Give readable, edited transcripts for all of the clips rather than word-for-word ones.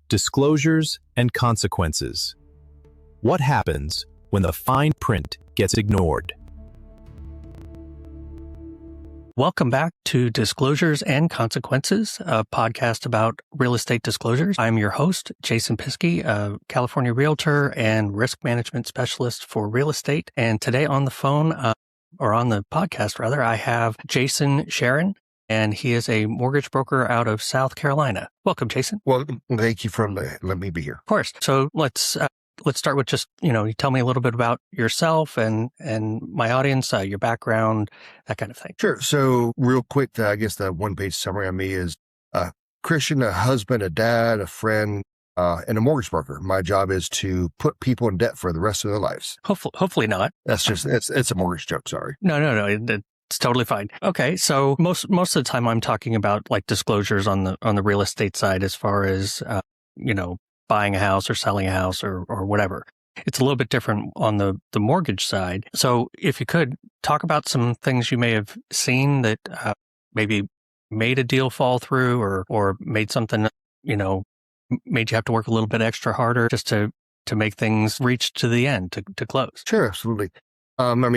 Disclosures and consequences. What happens when the fine print gets ignored? Welcome back to Disclosures and Consequences, a podcast about real estate disclosures. I'm your host, Jason Piskey, a California realtor and risk management specialist for real estate. And today on the phone, or on the podcast rather, I have Jason Sharon, and he is a mortgage broker out of South Carolina. Welcome, Jason. Well, thank you for letting me be here. Of course. So let's start with just, you tell me a little bit about yourself and my audience, your background, that kind of thing. Sure. So real quick, I guess the one-page summary on me is a Christian, a husband, a dad, a friend, and a mortgage broker. My job is to put people in debt for the rest of their lives. Hopefully not. That's just, it's a mortgage joke. Sorry. No. It's totally fine. Okay. So most of the time I'm talking about like disclosures on the real estate side as far as, buying a house or selling a house or whatever. It's a little bit different on the mortgage side. So if you could talk about some things you may have seen that maybe made a deal fall through or made something, made you have to work a little bit extra harder just to make things reach to the end, to close. Sure. Absolutely.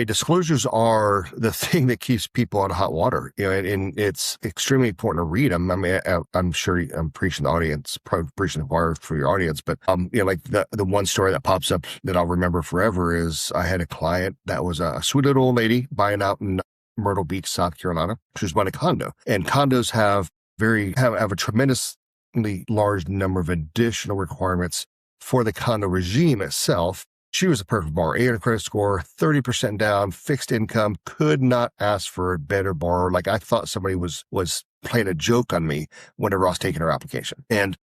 Disclosures are the thing that keeps people out of hot water, and it's extremely important to read them. I'm sure I'm preaching the audience, probably preaching the choir for your audience, but, like the one story that pops up that I'll remember forever is I had a client that was a sweet little old lady buying out in Myrtle Beach, South Carolina. She was buying a condo, and condos have a tremendously large number of additional requirements for the condo regime itself. She was a perfect borrower, 800 credit score, 30% down, fixed income, could not ask for a better borrower. Like I thought somebody was playing a joke on me whenever I was taking her application. And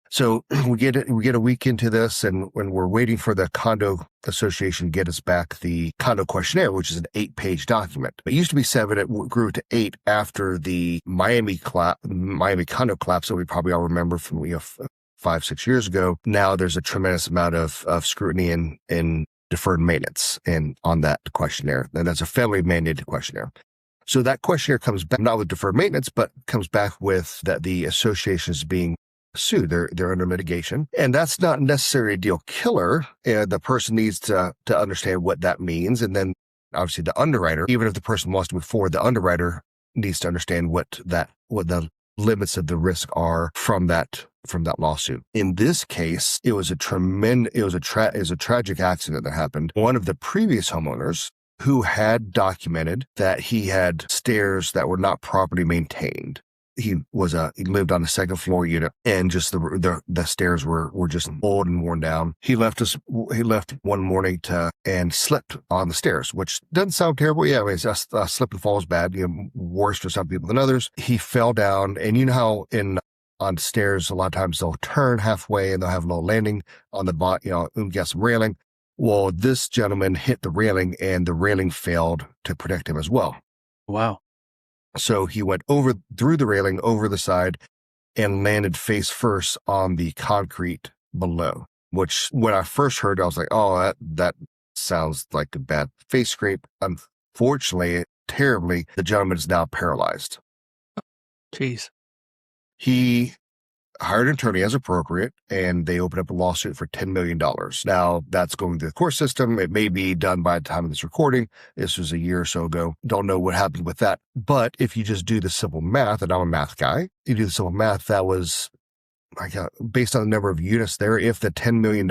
so we get a week into this, and when we're waiting for the condo association to get us back the condo questionnaire, which is an 8-page document. It used to be 7, it grew to 8 after the Miami condo collapse that we probably all remember from 5-6 years ago. Now there's a tremendous amount of scrutiny and deferred maintenance and on that questionnaire. And that's a federally mandated questionnaire. So that questionnaire comes back not with deferred maintenance, but comes back with that the association is being sued. They're under litigation. And that's not necessarily a deal killer. The person needs to understand what that means. And then obviously the underwriter, even if the person wants to move forward, the underwriter needs to understand what the limits of the risk are from that lawsuit. In this case, it was a tragic accident that happened. One of the previous homeowners who had documented that he had stairs that were not properly maintained. He lived on a second floor unit, and just the stairs were just old and worn down. He left one morning and slipped on the stairs, which doesn't sound terrible. Yeah, a slip and fall is bad. Worse for some people than others. He fell down, and you know how on stairs a lot of times they'll turn halfway and they'll have a little landing on the bottom. Get some railing. Well, this gentleman hit the railing, and the railing failed to protect him as well. Wow. So he went through the railing, over the side, and landed face first on the concrete below, which when I first heard, I was like, oh, that sounds like a bad face scrape. Unfortunately, terribly, the gentleman is now paralyzed. Jeez. He hired an attorney as appropriate, and they opened up a lawsuit for $10 million. Now, that's going through the court system. It may be done by the time of this recording. This was a year or so ago. Don't know what happened with that. But if you just do the simple math, and I'm a math guy, you do the simple math, that was based on the number of units there. If the $10 million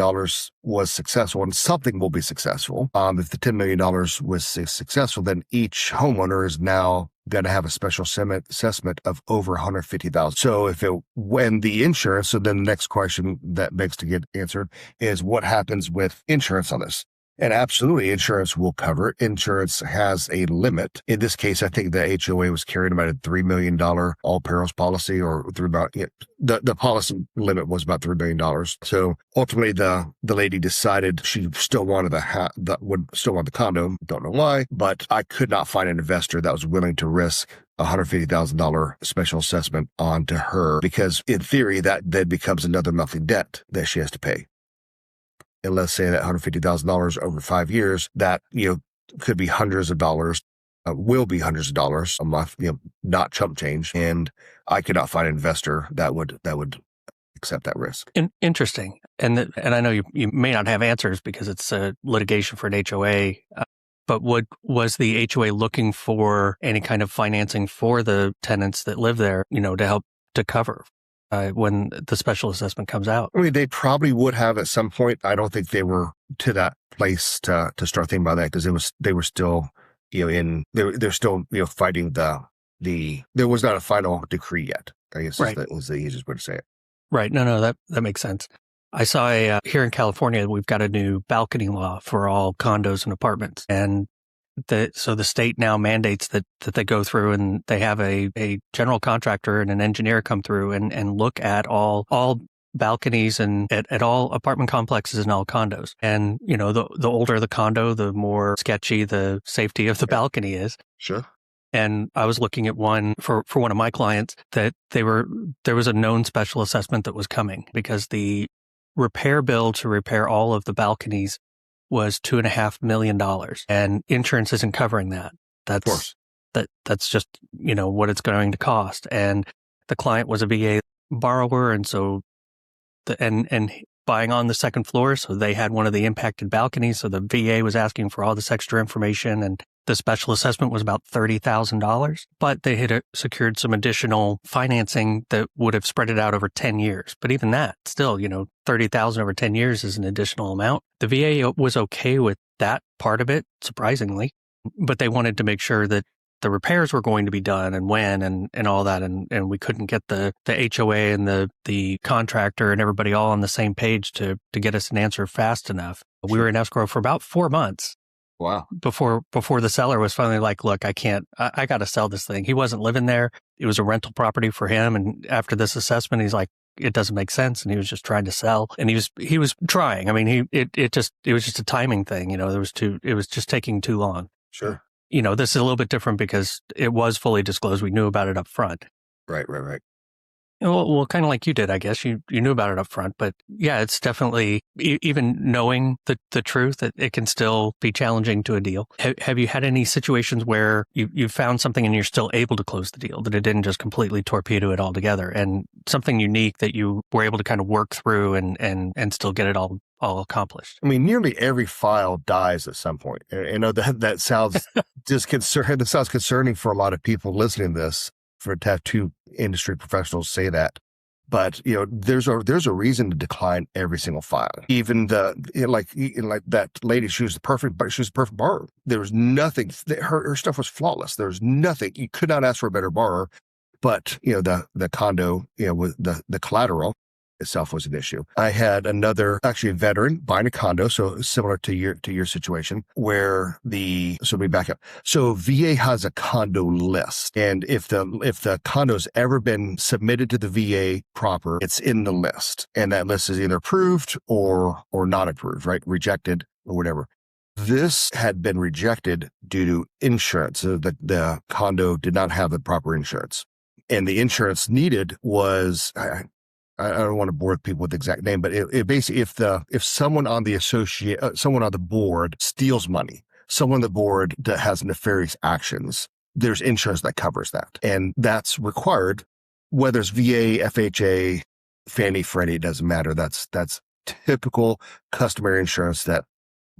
was successful, and something will be successful, if the $10 million was successful, then each homeowner is now going to have a special assessment of over $150,000. So when the insurance, so then the next question that begs to get answered is what happens with insurance on this? And absolutely, insurance will cover it. Insurance has a limit. In this case, I think the HOA was carrying about a $3 million all perils policy, or the policy limit was about $3 million. So ultimately, the lady decided she still wanted would still want the condo. Don't know why, but I could not find an investor that was willing to risk a $150,000 special assessment onto her, because in theory, that then becomes another monthly debt that she has to pay. And let's say that $150,000 over 5 years, that, could be hundreds of dollars, will be hundreds of dollars a month, not chump change. And I could not find an investor that would accept that risk. Interesting. And I know you may not have answers because it's a litigation for an HOA, but was the HOA looking for any kind of financing for the tenants that live there, to help to cover when the special assessment comes out? I mean, they probably would have at some point. I don't think they were to that place to start thinking about that, because they were still, they're still, fighting there was not a final decree yet, I guess. Right. That was the easiest way to say it. Right. No, that makes sense. I saw here in California, we've got a new balcony law for all condos and apartments. And so the state now mandates that they go through and they have a general contractor and an engineer come through and look at all balconies and at all apartment complexes and all condos. And, the older the condo, the more sketchy the safety of the balcony is. Sure. And I was looking at one for one of my clients that there was a known special assessment that was coming because the repair bill to repair all of the balconies was $2.5 million, and insurance isn't covering that. That's just, what it's going to cost. And the client was a VA borrower. And so and buying on the second floor. So they had one of the impacted balconies. So the VA was asking for all this extra information, and the special assessment was about $30,000, but they had secured some additional financing that would have spread it out over 10 years. But even that, still, $30,000 over 10 years is an additional amount. The VA was okay with that part of it, surprisingly, but they wanted to make sure that the repairs were going to be done and when and all that. And we couldn't get the HOA and the contractor and everybody all on the same page to get us an answer fast enough. We were in escrow for about 4 months. Wow. Before the seller was finally like, look, I can't, I got to sell this thing. He wasn't living there. It was a rental property for him. And after this assessment, he's like, it doesn't make sense. And he was just trying to sell, and he was trying. I mean, it was just a timing thing. It was just taking too long. Sure. This is a little bit different because it was fully disclosed. We knew about it up front. Right. Well, kind of like you did, I guess. You knew about it up front, but yeah, it's definitely, even knowing the truth, it can still be challenging to a deal. Have you had any situations where you found something and you're still able to close the deal, that it didn't just completely torpedo it altogether, and something unique that you were able to kind of work through and still get it all accomplished? I mean, nearly every file dies at some point. I know that sounds disconcerting. That sounds concerning for a lot of people listening to this, to have two industry professionals say that. But, there's a reason to decline every single file. Even like that lady, she was the perfect borrower. There was nothing, her stuff was flawless. There was nothing, you could not ask for a better borrower. But, the condo, with the collateral itself was an issue. I had actually a veteran buying a condo, so similar to your situation, where so let me back up. So VA has a condo list, and if the condo's ever been submitted to the VA proper, it's in the list, and that list is either approved or not approved, right? Rejected or whatever. This had been rejected due to insurance. So the condo did not have the proper insurance, and the insurance needed was, I don't want to bore people with the exact name, but it basically, if someone on the board steals money, someone on the board that has nefarious actions, there's insurance that covers that. And that's required, whether it's VA, FHA, Fannie, Freddie, it doesn't matter. That's typical customary insurance that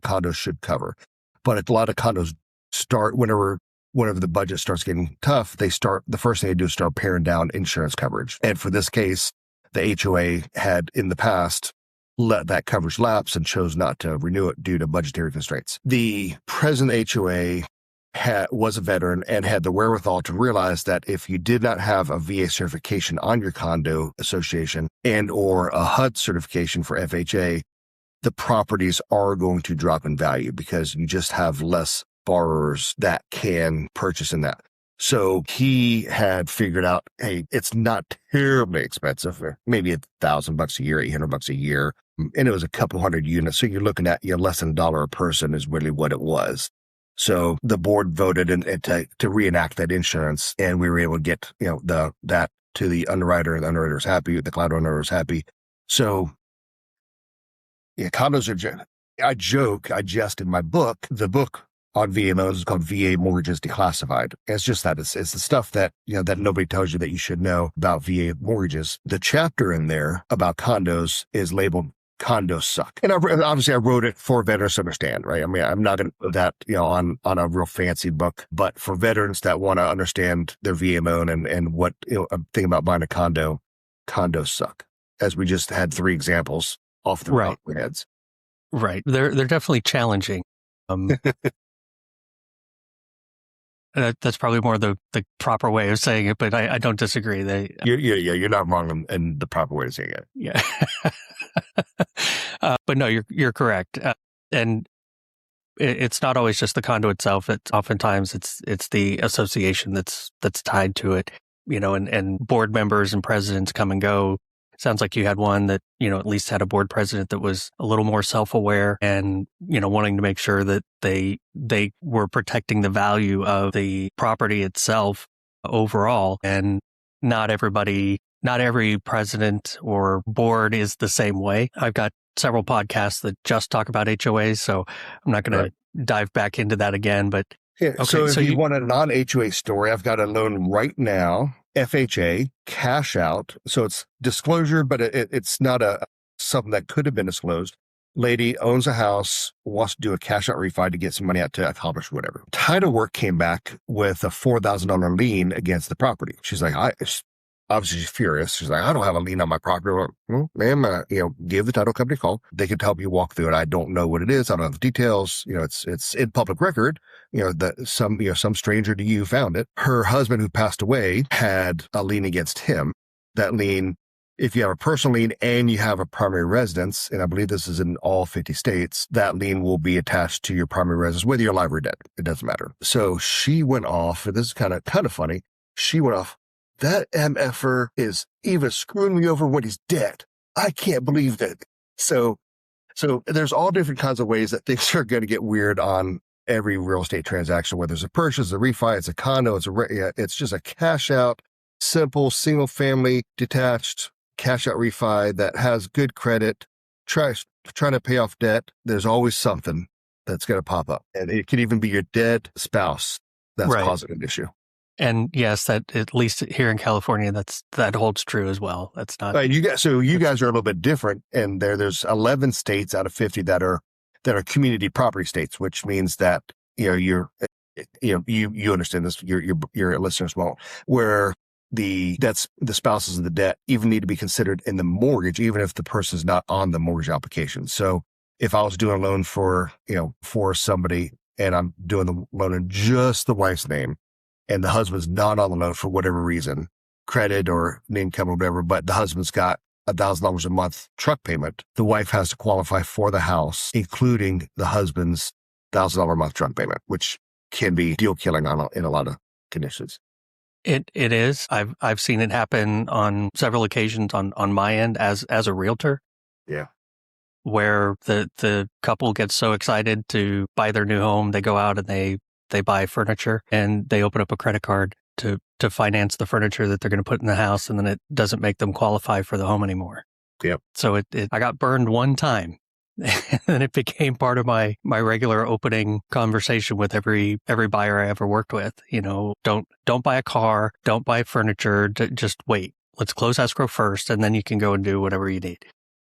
condos should cover. But a lot of condos start, whenever the budget starts getting tough, the first thing they do is start paring down insurance coverage. And for this case, the HOA had in the past let that coverage lapse and chose not to renew it due to budgetary constraints. The present HOA was a veteran and had the wherewithal to realize that if you did not have a VA certification on your condo association and or a HUD certification for FHA, the properties are going to drop in value because you just have less borrowers that can purchase in that. So he had figured out, hey, it's not terribly expensive, maybe $1,000 a year, $800 a year. And it was a couple hundred units. So you're looking at, less than $1 a person is really what it was. So the board voted to reenact that insurance, and we were able to get, that to the underwriter, and the underwriter was happy, the collateral underwriter was happy. So condos are, I jest in my book, the book on VA loans is called VA mortgages declassified. It's just that it's the stuff that, that nobody tells you that you should know about VA mortgages. The chapter in there about condos is labeled "Condos Suck." And obviously I wrote it for veterans to understand, right? I mean, I'm not going to put that, on a real fancy book, but for veterans that want to understand their VA loan and what, a thing about buying a condo, condos suck. As we just had 3 examples off the top of our heads. Right. They're definitely challenging. That's probably more the proper way of saying it, but I don't disagree. You're not wrong in the proper way to say it. Yeah. But no, you're correct. And it's not always just the condo itself. It's oftentimes it's the association that's tied to it, and board members and presidents come and go. Sounds like you had one that, at least had a board president that was a little more self-aware and, wanting to make sure that they were protecting the value of the property itself overall. And not every president or board is the same way. I've got several podcasts that just talk about HOAs, so I'm not going to dive back into that again. But yeah, okay, so if you want a non-HOA story, I've got a loan right now. FHA, cash out. So it's disclosure, but it's not something that could have been disclosed. Lady owns a house, wants to do a cash out refi to get some money out to accomplish whatever. Title work came back with a $4,000 lien against the property. She's like, obviously she's furious. She's like, I don't have a lien on my property. Well, ma'am, give the title company a call. They could help you walk through it. I don't know what it is. I don't know the details. It's in public record. Some stranger to you found it. Her husband, who passed away, had a lien against him. That lien, if you have a personal lien and you have a primary residence, and I believe this is in all 50 states, that lien will be attached to your primary residence, whether you're alive or dead. It doesn't matter. So she went off, and this is kind of funny. She went off, that MFer is even screwing me over when he's dead. I can't believe that. So there's all different kinds of ways that things are going to get weird on every real estate transaction, whether it's a purchase, a refi, it's a condo, it's just a cash out, simple, single family, detached cash out refi that has good credit, trying to pay off debt. There's always something that's going to pop up. And it could even be your dead spouse that's causing an issue. And yes, that at least here in California, that holds true as well. That's not you guys are a little bit different, and there's 11 states out of 50 that are community property states, which means that you understand this. Your listeners won't. Where the spouses of the debt even need to be considered in the mortgage, even if the person's not on the mortgage application. So if I was doing a loan for somebody and I'm doing the loan in just the wife's name, and the husband's not on the loan for whatever reason, credit or income or whatever, but the husband's got $1,000 a month truck payment, the wife has to qualify for the house, including the husband's $1,000 a month truck payment, which can be deal killing in a lot of conditions. It is. I've seen it happen on several occasions on my end as a realtor. Yeah. Where the couple gets so excited to buy their new home, they go out and they buy furniture and they open up a credit card to finance the furniture that they're going to put in the house, and then it doesn't make them qualify for the home anymore. Yep. So I got burned one time, and it became part of my regular opening conversation with every buyer I ever worked with. Don't buy a car, don't buy furniture, just wait. Let's close escrow first, and then you can go and do whatever you need.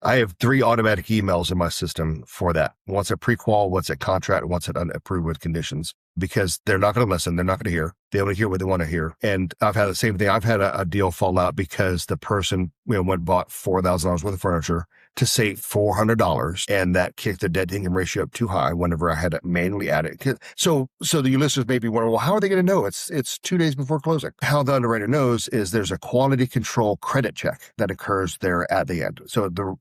I have 3 automatic emails in my system for that. Once at pre-qual, once at contract, once at unapproved with conditions, because they're not going to listen. They're not going to hear. They only hear what they want to hear. And I've had the same thing. I've had a deal fall out because the person went and bought $4,000 worth of furniture to save $400, and that kicked the debt to income ratio up too high whenever I had to manually add it. So the listeners may be wondering, well, how are they going to know? It's 2 days before closing. How the underwriter knows is there's a quality control credit check that occurs there at the end. So the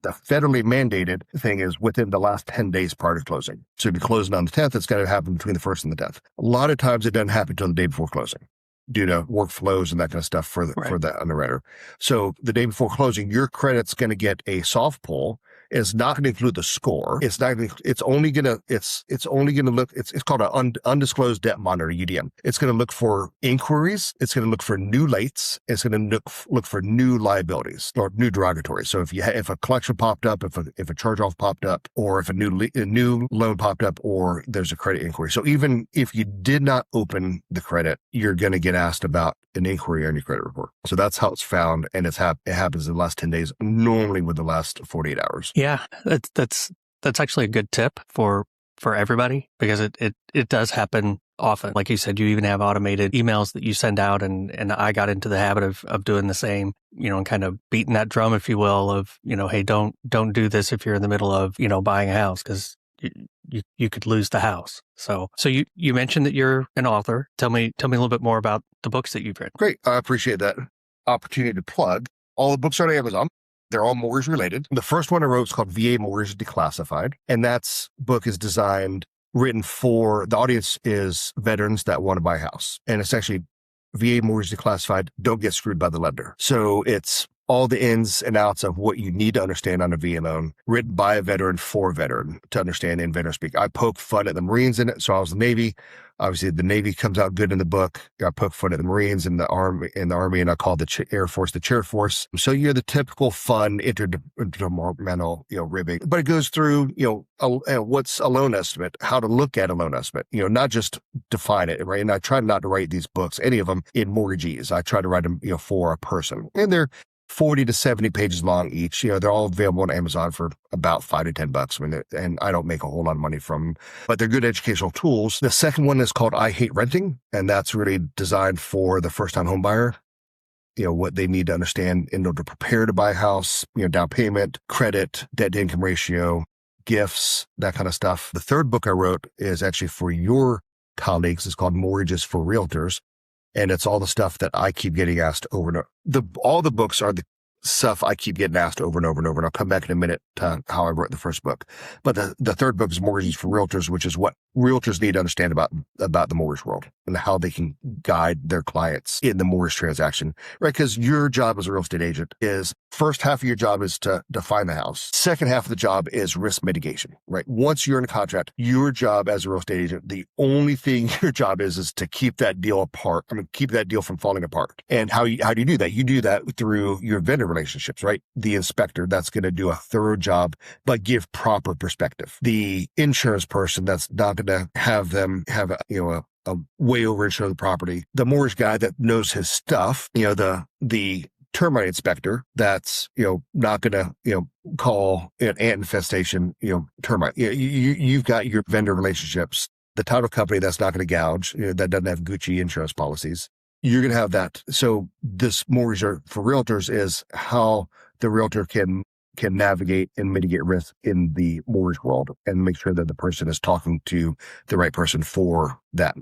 federally mandated thing is within the last 10 days prior to closing. So if you're closing on the 10th, it's got to happen between the 1st and the 10th. A lot of times it doesn't happen until the day before closing, due to workflows and that kind of stuff for the underwriter. So the day before closing, your credit's going to get a soft pull is not going to include the score. It's not. It's only going to. It's only going to look. It's called an undisclosed debt monitor (UDM). It's going to look for inquiries. It's going to look for new lates. It's going to look for new liabilities or new derogatories. So if a collection popped up, if a charge off popped up, or if a new loan popped up, or there's a credit inquiry. So even if you did not open the credit, you're going to get asked about an inquiry on your credit report. So that's how it's found, and it happens in the last 10 days, normally with the last 48 hours. Yeah, that's actually a good tip for everybody, because it does happen often. Like you said, you even have automated emails that you send out, and I got into the habit of doing the same, and kind of beating that drum, if you will, of, hey, don't do this if you're in the middle of, buying a house, because you could lose the house. So you mentioned that you're an author. Tell me a little bit more about the books that you've written. Great. I appreciate that opportunity to plug. All the books are on Amazon. They're all mortgage related. The first one I wrote is called VA Mortgage Declassified. And that book is written for, the audience is veterans that want to buy a house. And it's actually VA Mortgage Declassified, don't get screwed by the lender. So it's all the ins and outs of what you need to understand on a VA loan, written by a veteran for a veteran to understand in veteran speak. I poke fun at the Marines in it. So I was the Navy. Obviously, the Navy comes out good in the book. I poke fun at the Marines and the Army, and I call the Air Force the Chair Force. So you're the typical fun interdepartmental, ribbing. But it goes through, what's a loan estimate, how to look at a loan estimate, not just define it, right? And I try not to write these books, any of them, in mortgagees. I try to write them, for a person. And they're 40 to 70 pages long each. They're all available on Amazon for about $5 to $10. And I don't make a whole lot of money from them, but they're good educational tools. The second one is called I Hate Renting. And that's really designed for the first-time home buyer. What they need to understand in order to prepare to buy a house, down payment, credit, debt to income ratio, gifts, that kind of stuff. The third book I wrote is actually for your colleagues. It's called Mortgages for Realtors. And it's all the stuff that I keep getting asked over and over. All the books are the stuff I keep getting asked over and over and over. And I'll come back in a minute to how I wrote the first book. But the third book is Mortgages for Realtors, which is what realtors need to understand about the mortgage world and how they can guide their clients in the mortgage transaction, right? Because your job as a real estate agent is, first half of your job is to find the house. Second half of the job is risk mitigation, right? Once you're in a contract, your job as a real estate agent, the only thing your job is to keep that deal apart. Keep that deal from falling apart. And how do you do that? You do that through your vendor relationships, right? The inspector, that's going to do a thorough job, but give proper perspective. The insurance person, that's not going to have them have a way over insure the property. The mortgage guy that knows his stuff, the termite inspector, that's, not going to, call an ant infestation, termite. You've got your vendor relationships, the title company that's not going to gouge, that doesn't have Gucci insurance policies. You're going to have that. So this mortgage for realtors is how the realtor can navigate and mitigate risk in the mortgage world and make sure that the person is talking to the right person for that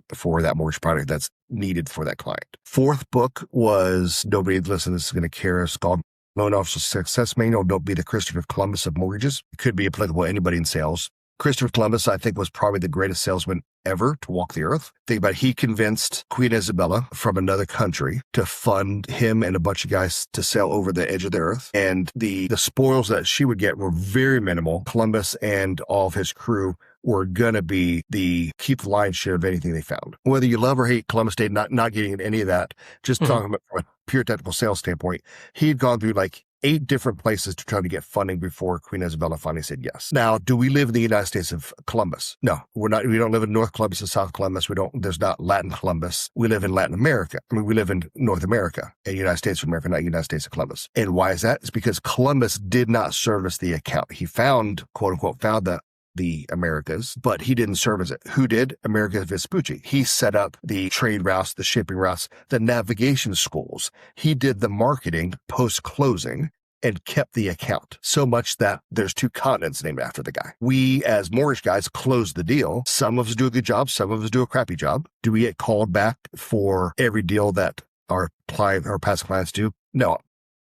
mortgage product that's needed for that client. Fourth book was, nobody listening is going to care. It's called Loan Officer Success Manual. Don't be the Christopher Columbus of mortgages. It could be applicable to anybody in sales. Christopher Columbus, I think, was probably the greatest salesman ever to walk the earth. Think about it. He convinced Queen Isabella from another country to fund him and a bunch of guys to sail over the edge of the earth. And the spoils that she would get were very minimal. Columbus and all of his crew were going to be keep the lion's share of anything they found. Whether you love or hate Columbus Day, not getting into any of that, just talking about from a pure technical sales standpoint, he'd gone through like 8 different places to try to get funding before Queen Isabella finally said yes. Now, do we live in the United States of Columbus? No, we're not. We don't live in North Columbus and South Columbus. There's not Latin Columbus. We live in Latin America. We live in North America, and United States of America, not United States of Columbus. And why is that? It's because Columbus did not service the account. He found, quote unquote, the Americas, but he didn't service it. Who did? Amerigo Vespucci. He set up the trade routes, the shipping routes, the navigation schools. He did the marketing post-closing and kept the account, so much that there's 2 continents named after the guy. We, as mortgage guys, close the deal. Some of us do a good job. Some of us do a crappy job. Do we get called back for every deal that our past clients do? No.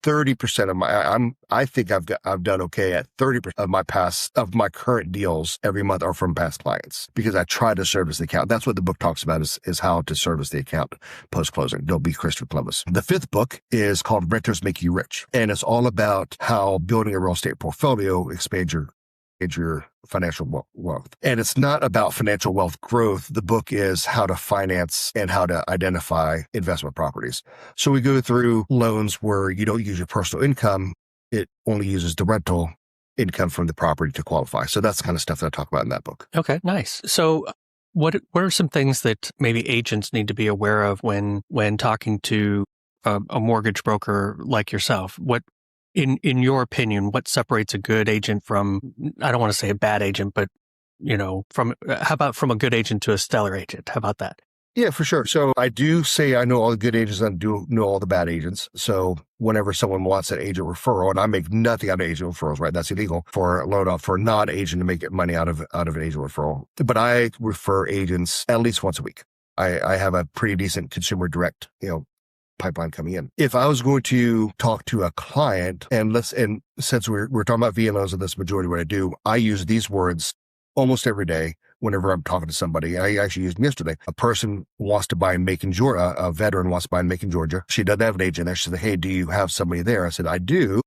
30% of I think I've done okay at 30% of my current deals every month are from past clients because I try to service the account. That's what the book talks about is how to service the account post-closing. Don't be Christopher Columbus. The fifth book is called Renters Make You Rich. And it's all about how building a real estate portfolio expands your financial wealth. And it's not about financial wealth growth. The book is how to finance and how to identify investment properties. So we go through loans where you don't use your personal income. It only uses the rental income from the property to qualify. So that's the kind of stuff that I talk about in that book. Okay, nice. So what are some things that maybe agents need to be aware of when talking to a mortgage broker like yourself? What In your opinion, what separates a good agent from, I don't want to say a bad agent, but, how about from a good agent to a stellar agent? How about that? Yeah, for sure. So I do say I know all the good agents and I do know all the bad agents. So whenever someone wants an agent referral, and I make nothing out of agent referrals, right? That's illegal for a non-agent to make money out of an agent referral. But I refer agents at least once a week. I have a pretty decent consumer direct, pipeline coming in. If I was going to talk to a client, and since we're talking about VLOs and that's the majority of what I do, I use these words almost every day whenever I'm talking to somebody. I actually used them yesterday. A person wants to buy in Macon, Georgia. A veteran wants to buy in Macon, Georgia. She doesn't have an agent there. She said, "Hey, do you have somebody there?" I said, "I do,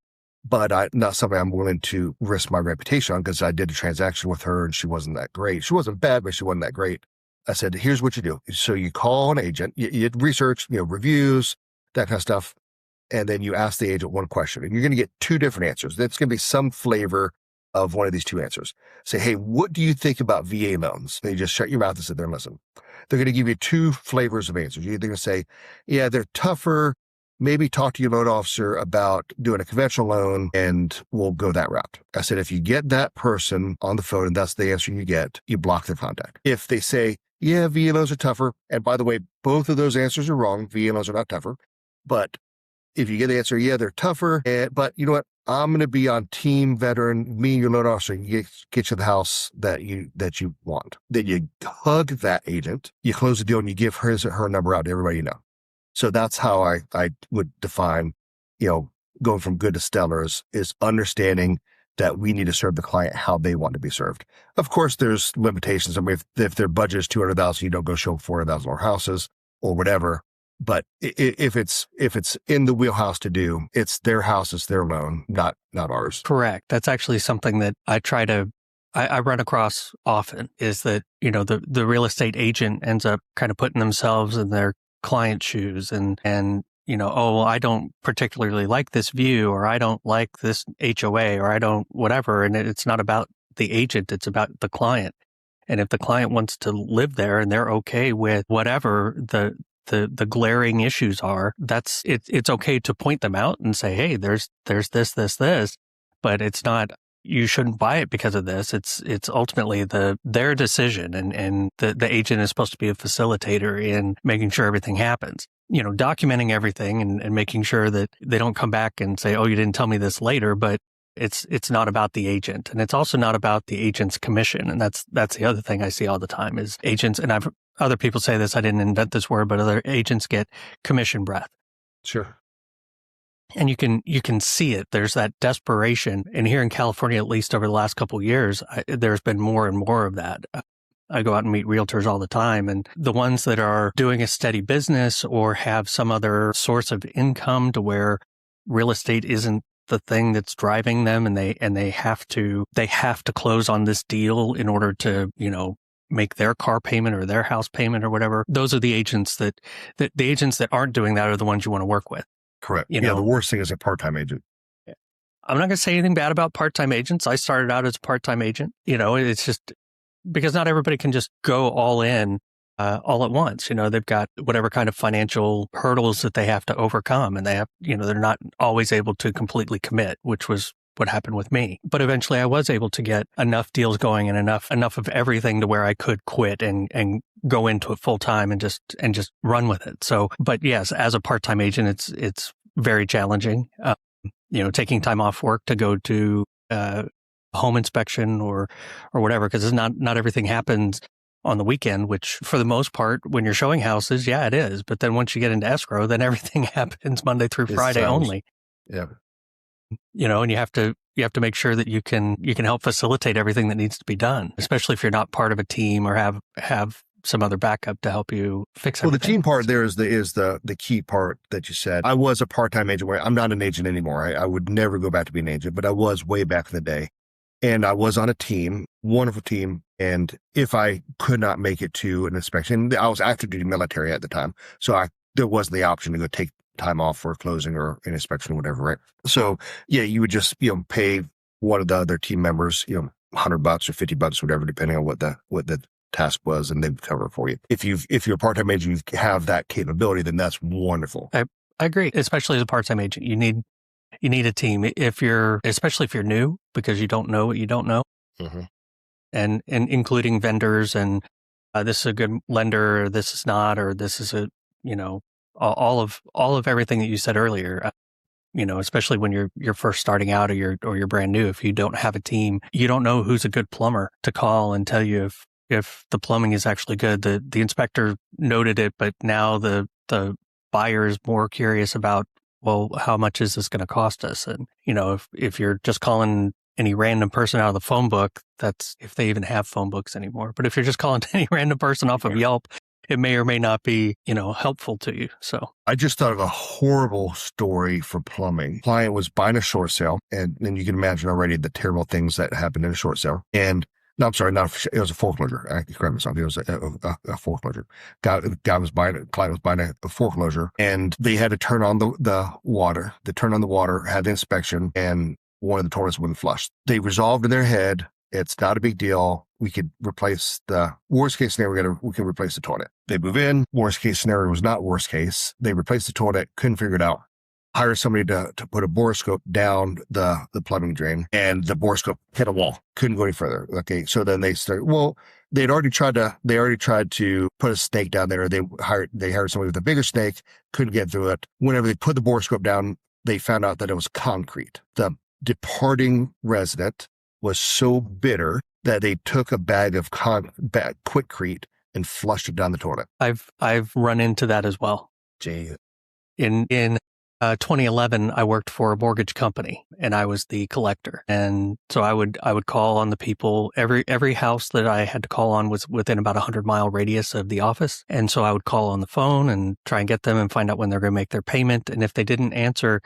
but not somebody I'm willing to risk my reputation on because I did a transaction with her and she wasn't that great. She wasn't bad, but she wasn't that great." I said, "Here's what you do. So you call an agent, you research, reviews, that kind of stuff. And then you ask the agent one question and you're going to get two different answers. That's going to be some flavor of one of these two answers. Say, hey, what do you think about VA loans?" And you just shut your mouth and sit there and listen. They're going to give you two flavors of answers. You're either going to say, "Yeah, they're tougher. Maybe talk to your loan officer about doing a conventional loan and we'll go that route." I said, if you get that person on the phone and that's the answer you get, you block their contact. If they say, "Yeah, VA loans are tougher," and by the way, both of those answers are wrong. VA loans are not tougher. But if you get the answer, "Yeah, they're tougher, but you know what? I'm going to be on team veteran, me and your loan officer, and get you the house that you want." Then you hug that agent, you close the deal, and you give her number out to everybody you know. So that's how I would define, going from good to stellar is understanding that we need to serve the client how they want to be served. Of course, there's limitations. I mean, if their budget is $200,000, you don't go show $400,000 houses or whatever. But if it's in the wheelhouse to do, it's their house, it's their loan, not ours. Correct. That's actually something that I run across often is that, the real estate agent ends up kind of putting themselves in their client's shoes and "Oh, well, I don't particularly like this view, or I don't like this HOA, or I don't whatever." And it's not about the agent, it's about the client. And if the client wants to live there and they're okay with whatever the glaring issues are, it's okay to point them out and say, "Hey, there's this, but it's not, you shouldn't buy it because of this." It's ultimately their decision, and the agent is supposed to be a facilitator in making sure everything happens. Documenting everything and making sure that they don't come back and say, "Oh, you didn't tell me this later," but it's not about the agent, and it's also not about the agent's commission. And that's the other thing I see all the time is agents, and other people say this, I didn't invent this word, but other agents get commission breath. Sure. And you can see it. There's that desperation. And here in California, at least over the last couple of years, there's been more and more of that. I go out and meet realtors all the time, and the ones that are doing a steady business or have some other source of income to where real estate isn't the thing that's driving them, and they have to close on this deal in order to, make their car payment or their house payment or whatever. Those are the agents the agents that aren't doing that are the ones you want to work with. Correct. The worst thing is a part-time agent. I'm not going to say anything bad about part-time agents. I started out as a part-time agent. It's just because not everybody can just go all in all at once. They've got whatever kind of financial hurdles that they have to overcome, and they have, they're not always able to completely commit, which was what happened with me. But eventually I was able to get enough deals going and enough of everything to where I could quit and go into it full time and just run with it. So, but yes, as a part-time agent, it's very challenging. Taking time off work to go to home inspection or whatever, because not everything happens on the weekend, which for the most part, when you're showing houses, yeah, it is. But then once you get into escrow, then everything happens Monday through Friday only. Yeah. And you have to make sure that you can help facilitate everything that needs to be done, especially if you're not part of a team or have some other backup to help you fix everything. Well, the team part there is the key part that you said. I was a part-time agent where I'm not an agent anymore. I would never go back to being an agent, but I was way back in the day. And I was on a team, wonderful team. And if I could not make it to an inspection, I was active duty military at the time. So there wasn't the option to go take time off for a closing or an inspection or whatever, right? So yeah, you would just, pay one of the other team members, $100 or $50, whatever, depending on what the task was, and they'd cover it for you. If you're a part-time agent, you have that capability, then that's wonderful. I agree. Especially as a part-time agent, you need a team. Especially if you're new, because you don't know what you don't know. Mm-hmm. And including vendors and this is a good lender, or this is not, or this is all of everything that you said earlier. Especially when you're first starting out or you're brand new. If you don't have a team, you don't know who's a good plumber to call and tell you if the plumbing is actually good. The inspector noted it, but now the buyer is more curious about, well, how much is this going to cost us? And if you're just calling any random person out of the phone book, that's if they even have phone books anymore. But if you're just calling any random person off of Yelp, it may or may not be, helpful to you. So I just thought of a horrible story for plumbing. Client was buying a short sale, and you can imagine already the terrible things that happened in a short sale. And no, I'm sorry, it was a foreclosure. I correct myself. It was a foreclosure. Client was buying a foreclosure, and they had to turn on the water. They turned on the water, had the inspection, and one of the toilets wouldn't flush. They resolved in their head, it's not a big deal. We could replace the worst case scenario. We can replace the toilet. They move in. Worst case scenario was not worst case. They replaced the toilet, couldn't figure it out. Hire somebody to put a borescope down the plumbing drain, and the borescope hit a wall. Couldn't go any further. Okay. So then they started, they'd already tried to put a snake down there. They hired somebody with a bigger snake, couldn't get through it. Whenever they put the borescope down, they found out that it was concrete. The departing resident was so bitter that they took a bag of Quickcrete and flushed it down the toilet. I've run into that as well. Gee. In 2011, I worked for a mortgage company and I was the collector. And so I would call on the people. Every house that I had to call on was within about 100-mile radius of the office. And so I would call on the phone and try and get them and find out when they're going to make their payment. And if they didn't answer,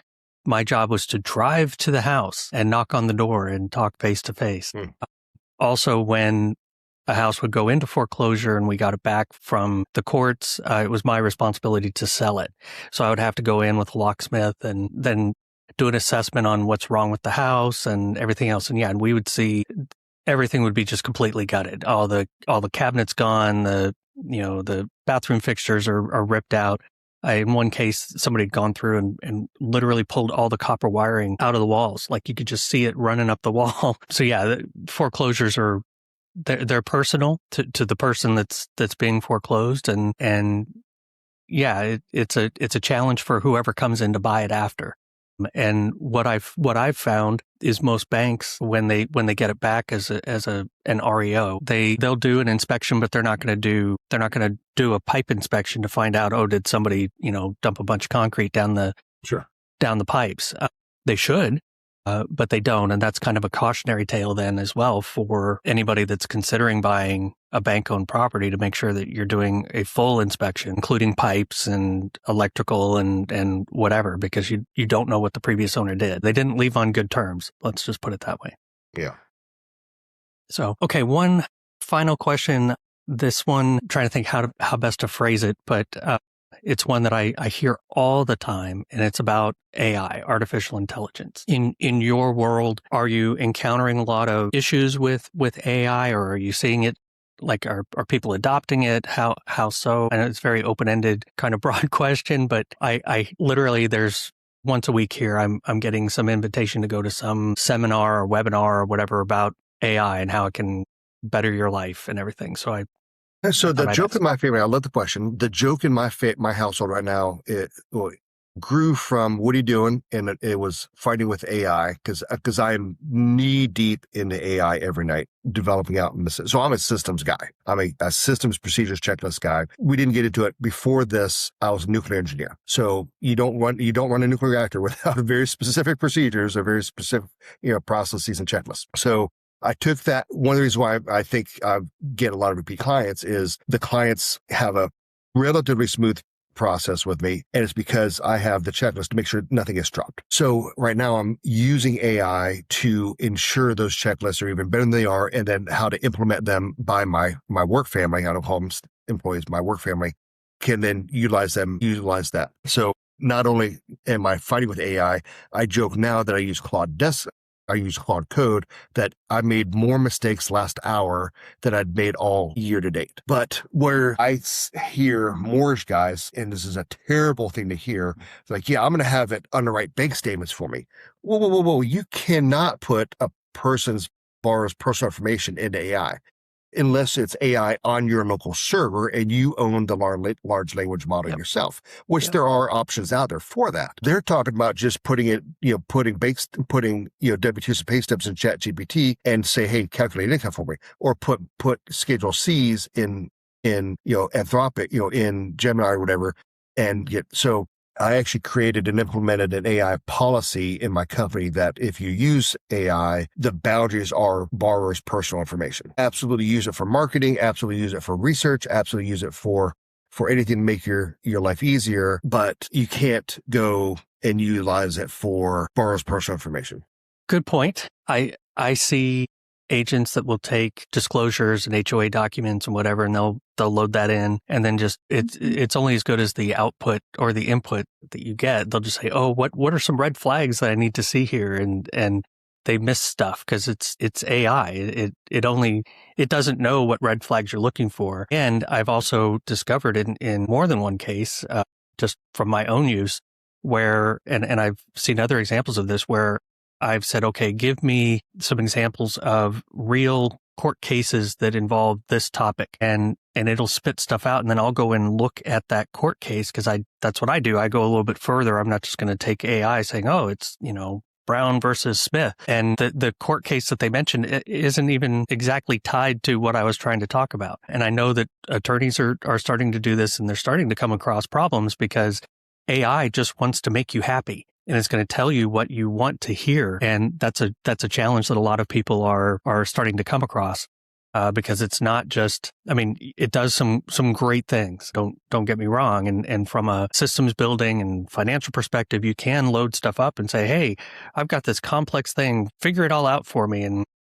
my job was to drive to the house and knock on the door and talk face to face. Also, when a house would go into foreclosure and we got it back from the courts, it was my responsibility to sell it. So I would have to go in with a locksmith and then do an assessment on what's wrong with the house and everything else. And we would see everything would be just completely gutted. All the cabinets gone, the bathroom fixtures are ripped out. In one case, somebody had gone through and literally pulled all the copper wiring out of the walls. Like you could just see it running up the wall. So the foreclosures they're personal to the person that's being foreclosed. It's a challenge for whoever comes in to buy it after. And what I've found is most banks, when they get it back as an REO, they'll do an inspection, but they're not going to do a pipe inspection to find out, did somebody dump a bunch of concrete down the pipes? They should, but they don't, and that's kind of a cautionary tale then as well for anybody that's considering buying a bank-owned property, to make sure that you're doing a full inspection, including pipes and electrical and whatever, because you don't know what the previous owner did. They didn't leave on good terms. Let's just put it that way. Yeah. So, okay, one final question. This one, trying to think how best to phrase it, but it's one that I hear all the time, and it's about AI, artificial intelligence. In your world, are you encountering a lot of issues with AI, or are you seeing it? Like, are people adopting it? How so? I know it's a very open-ended, kind of broad question, but I literally, there's once a week here, I'm getting some invitation to go to some seminar or webinar or whatever about AI and how it can better your life and everything. So the joke in my family, I love the question. The joke in my household right now, grew from what are you doing? And it was fighting with AI because I'm knee deep into AI every night, developing out. So I'm a systems guy. I'm a systems procedures checklist guy. We didn't get into it before this. I was a nuclear engineer. So you don't run a nuclear reactor without very specific procedures or very specific, processes and checklists. So I took that. One of the reasons why I think I get a lot of repeat clients is the clients have a relatively smooth process with me, and it's because I have the checklist to make sure nothing gets dropped. So right now I'm using AI to ensure those checklists are even better than they are, and then how to implement them by my work family. I don't call them employees. My work family can then utilize that. So not only am I fighting with AI, I joke now that I use Claude Code, that I made more mistakes last hour than I'd made all year to date. But where I hear mortgage guys, and this is a terrible thing to hear, it's like, yeah, I'm going to have it underwrite bank statements for me. Whoa. You cannot put a borrower's personal information into AI unless it's AI on your local server and you own the large language model yourself, which there are options out there for that. They're talking about just putting it, putting W2s and pay stubs in ChatGPT and say, hey, calculate income for me, or put Schedule C's in Anthropic, in Gemini or whatever, and get so. I actually created and implemented an AI policy in my company that if you use AI, the boundaries are borrower's personal information. Absolutely use it for marketing, absolutely use it for research, absolutely use it for anything to make your life easier, but you can't go and utilize it for borrower's personal information. Good point. I see agents that will take disclosures and HOA documents and whatever, and they'll load that in, and then just it's only as good as the output or the input that you get. They'll just say, oh, what are some red flags that I need to see here, and they miss stuff because it's AI. It doesn't know what red flags you're looking for. And I've also discovered in more than one case, just from my own use, where and I've seen other examples of this where I've said, okay, give me some examples of real court cases that involve this topic, and it'll spit stuff out, and then I'll go and look at that court case because that's what I do. I go a little bit further. I'm not just going to take AI saying, oh, it's Brown versus Smith, and the court case that they mentioned isn't even exactly tied to what I was trying to talk about. And I know that attorneys are starting to do this, and they're starting to come across problems because AI just wants to make you happy. And it's going to tell you what you want to hear. And that's a challenge that a lot of people are starting to come across, because it's not just, it does some great things. Don't get me wrong. And from a systems building and financial perspective, you can load stuff up and say, hey, I've got this complex thing, figure it all out for me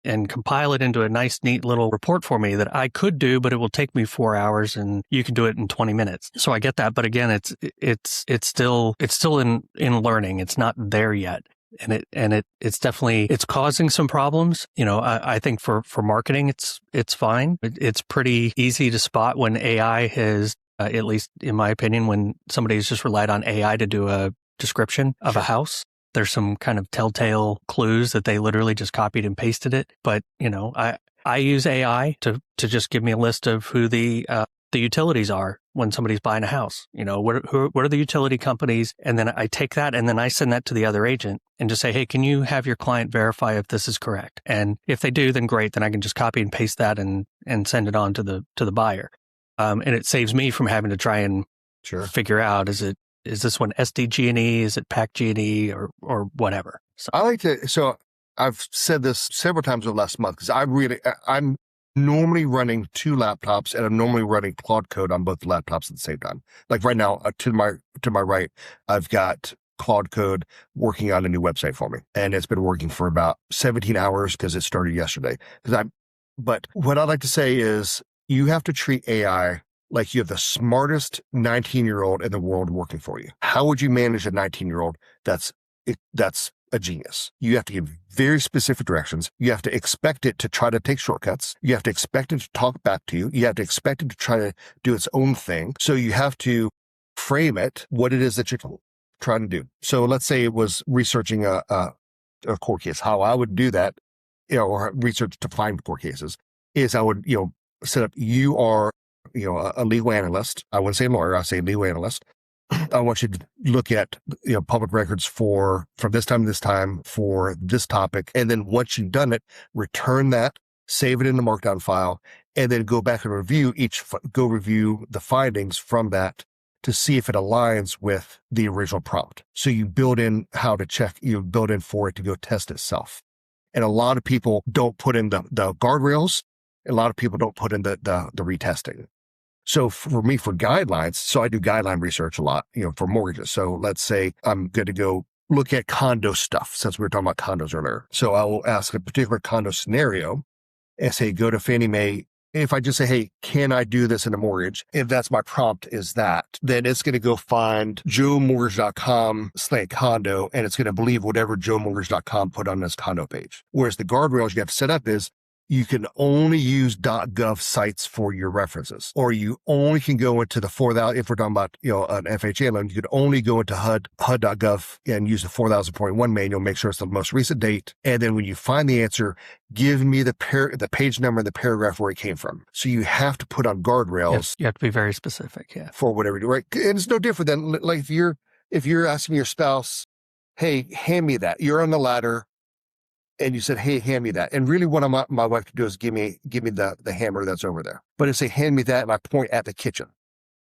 and compile it into a nice, neat little report for me that I could do, but it will take me 4 hours and you can do it in 20 minutes. So I get that. But again, it's still in learning. It's not there yet. And it's definitely, it's causing some problems. I think for marketing, it's fine. It's pretty easy to spot when AI has, at least in my opinion, when somebody's just relied on AI to do a description of a house. There's some kind of telltale clues that they literally just copied and pasted it. But, I use AI to just give me a list of who the utilities are when somebody's buying a house. What are the utility companies? And then I take that and then I send that to the other agent and just say, hey, can you have your client verify if this is correct? And if they do, then great. Then I can just copy and paste that and send it on to the buyer. And it saves me from having to try and figure out, is this one SDG&E? Is it PAC-G&E or whatever? So I've said this several times over the last month because I'm normally running 2 laptops and I'm normally running Claude Code on both laptops at the same time. Like right now, to my right, I've got Claude Code working on a new website for me, and it's been working for about 17 hours because it started yesterday. But what I'd like to say is you have to treat AI like you have the smartest 19-year-old in the world working for you. How would you manage a 19-year-old that's a genius? You have to give very specific directions. You have to expect it to try to take shortcuts. You have to expect it to talk back to you. You have to expect it to try to do its own thing. So you have to frame it, what it is that you're trying to do. So let's say it was researching a court case. How I would do that, or research to find court cases, is I would, set up, you are a legal analyst. I wouldn't say lawyer, I say legal analyst. I want you to look at public records from this time to this time for this topic. And then once you've done it, return that, save it in the markdown file, and then go back and review the findings from that to see if it aligns with the original prompt. So you build in how to check, you build in for it to go test itself. And a lot of people don't put in the guardrails. A lot of people don't put in the retesting. So for me, for guidelines, so I do guideline research a lot, for mortgages. So let's say I'm going to go look at condo stuff, since we were talking about condos earlier. So I will ask a particular condo scenario and say, go to Fannie Mae. If I just say, hey, can I do this in a mortgage? If that's my prompt is that, then it's going to go find joemortgage.com/condo, and it's going to believe whatever joemortgage.com put on this condo page. Whereas the guardrails you have to set up is you can only use .gov sites for your references, or you only can go into the 4,000. If we're talking about, an FHA loan, you could only go into HUD.gov and use the 4000.1 manual, make sure it's the most recent date. And then when you find the answer, give me the page number and the paragraph where it came from. So you have to put on guardrails. Yes, you have to be very specific. Yeah. For whatever you do, right? And it's no different than like if you're asking your spouse, hey, hand me that. You're on the ladder. And you said, hey, hand me that. And really what my wife could do is give me the hammer that's over there. But if say, hand me that, and I point at the kitchen.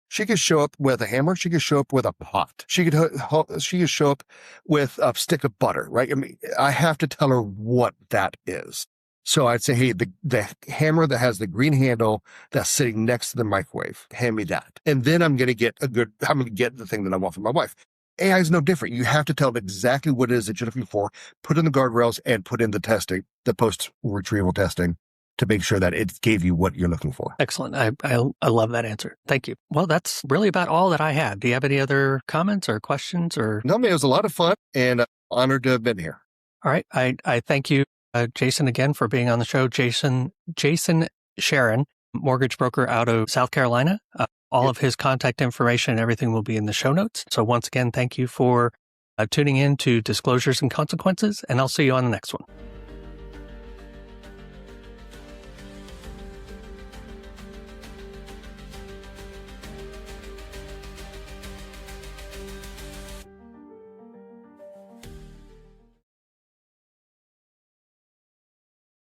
She could show up with a hammer. She could show up with a pot. She could show up with a stick of butter, right? I mean, I have to tell her what that is. So I'd say, hey, the hammer that has the green handle that's sitting next to the microwave, hand me that. And then I'm going to get the thing that I want from my wife. AI is no different. You have to tell them exactly what it is that you're looking for, put in the guardrails, and put in the testing, the post-retrieval testing, to make sure that it gave you what you're looking for. Excellent. I love that answer. Thank you. Well, that's really about all that I had. Do you have any other comments or questions? Or No, man, it was a lot of fun, and honored to have been here. All right. I thank you, Jason, again for being on the show. Jason Sharon, mortgage broker out of South Carolina. All of his contact information and everything will be in the show notes. So once again, thank you for tuning in to Disclosures and Consequences, and I'll see you on the next one.